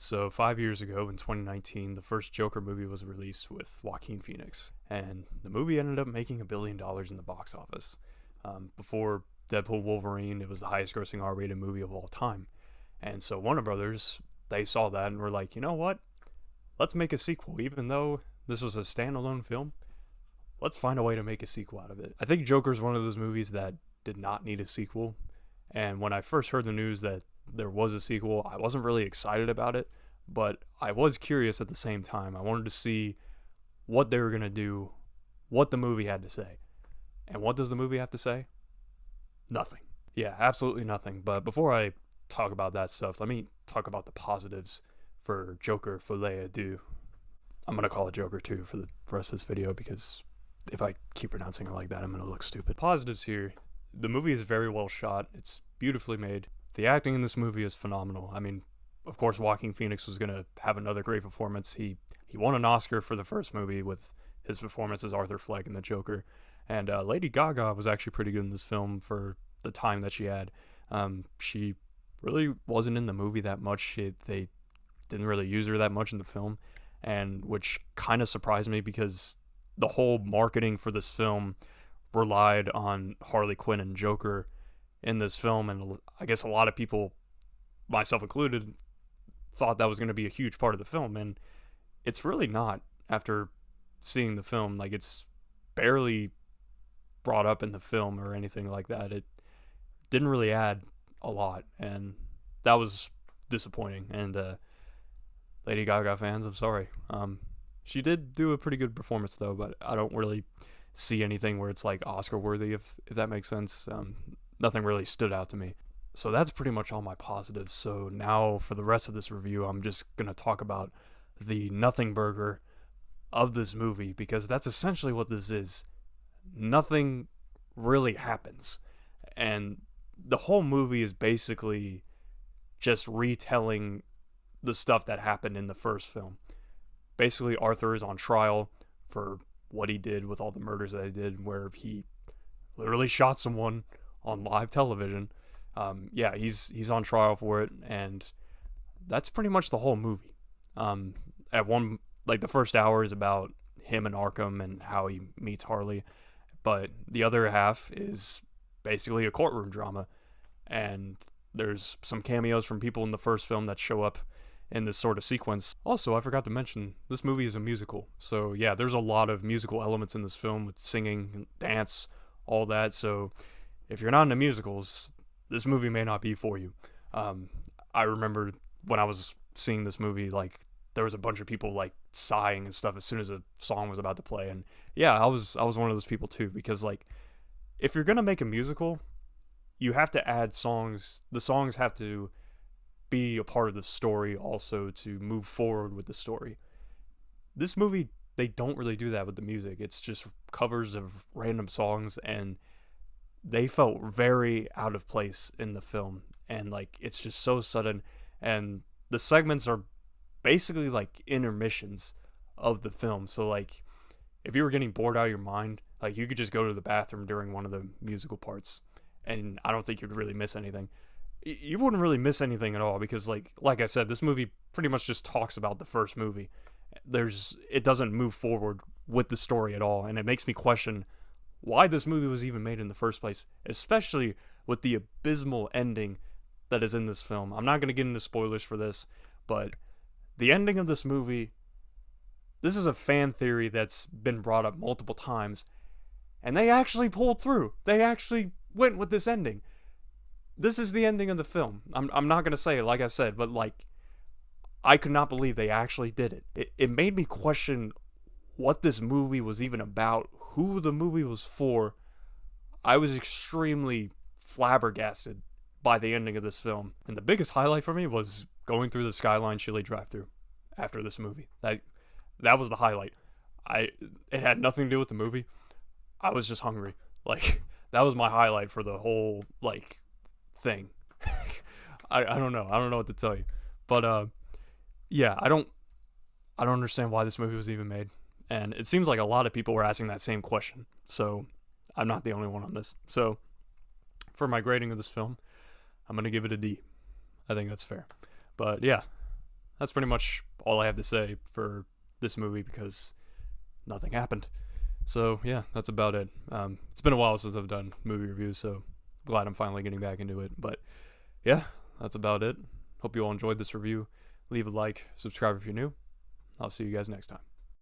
So 5 years ago in 2019, the first Joker movie was released with Joaquin Phoenix, and the movie ended up making $1 billion in the box office. Before Deadpool Wolverine, it was the highest-grossing R-rated movie of all time. And so Warner Brothers, they saw that and were like, you know what? Let's make a sequel, even though this was a standalone film. Let's find a way to make a sequel out of it. I think Joker's one of those movies that did not need a sequel. And when I first heard the news that there was a sequel, I wasn't really excited about it, but I was curious at the same time. I wanted to see what they were going to do, what the movie had to say. And what does the movie have to say? Nothing. Yeah, absolutely nothing. But before I talk about that stuff, let me talk about the positives for Joker Folie, Deux. I'm going to call it Joker 2 for the rest of this video because if I keep pronouncing it like that, I'm going to look stupid. Positives here. The movie is very well shot. It's beautifully made. The acting in this movie is phenomenal. I mean, of course, Joaquin Phoenix was going to have another great performance. He won an Oscar for the first movie with his performance as Arthur Fleck in The Joker. And Lady Gaga was actually pretty good in this film for the time that she had. She really wasn't in the movie that much. They didn't really use her that much in the film, and which kind of surprised me because the whole marketing for this film relied on Harley Quinn and Joker in this film, and I guess a lot of people, myself included, thought that was going to be a huge part of the film, and it's really not. After seeing the film, like, it's barely brought up in the film or anything like that. It didn't really add a lot, and that was disappointing. And Lady Gaga fans, I'm sorry. She did do a pretty good performance though, but I don't really see anything where it's like Oscar worthy, if that makes sense. Nothing really stood out to me. So that's pretty much all my positives. So now for the rest of this review, I'm just going to talk about the nothing burger of this movie, because that's essentially what this is. Nothing really happens. And the whole movie is basically just retelling the stuff that happened in the first film. Basically, Arthur is on trial for what he did with all the murders that he did, where he literally shot someone on live television. Yeah, he's on trial for it, and that's pretty much the whole movie. The first hour is about him and Arkham and how he meets Harley, but the other half is basically a courtroom drama, and there's some cameos from people in the first film that show up in this sort of sequence. Also, I forgot to mention, this movie is a musical, so yeah, there's a lot of musical elements in this film with singing, dance, all that. So if you're not into musicals, this movie may not be for you. I remember when I was seeing this movie, like, there was a bunch of people like sighing and stuff as soon as a song was about to play, and yeah, I was one of those people too, because like, if you're gonna make a musical, you have to add songs. The songs have to be a part of the story also to move forward with the story. This movie, they don't really do that with the music. It's just covers of random songs, and they felt very out of place in the film, and like, it's just so sudden, and the segments are basically like intermissions of the film. So like, if you were getting bored out of your mind, like, you could just go to the bathroom during one of the musical parts, and I don't think you'd really miss anything. You wouldn't really miss anything at all, because like I said, this movie pretty much just talks about the first movie. It doesn't move forward with the story at all, and it makes me question why this movie was even made in the first place, especially with the abysmal ending that is in this film. I'm not going to get into spoilers for this, but the ending of this movie, this is a fan theory that's been brought up multiple times, and they actually pulled through. They actually went with this ending. This is the ending of the film. I'm not going to say it, like I said, but like, I could not believe they actually did it. It made me question what this movie was even about, who the movie was for. I was extremely flabbergasted by the ending of this film. And the biggest highlight for me was going through the Skyline Chili drive-thru after this movie. That was the highlight. It had nothing to do with the movie. I was just hungry. Like, that was my highlight for the whole, like, thing. I don't know. I don't know what to tell you. But, yeah, I don't understand why this movie was even made. And it seems like a lot of people were asking that same question. So, I'm not the only one on this. So, for my grading of this film, I'm going to give it a D. I think that's fair. But, yeah, that's pretty much all I have to say for this movie because nothing happened. So yeah, that's about it. It's been a while since I've done movie reviews, so glad I'm finally getting back into it. But yeah, that's about it. Hope you all enjoyed this review. Leave a like, subscribe if you're new. I'll see you guys next time.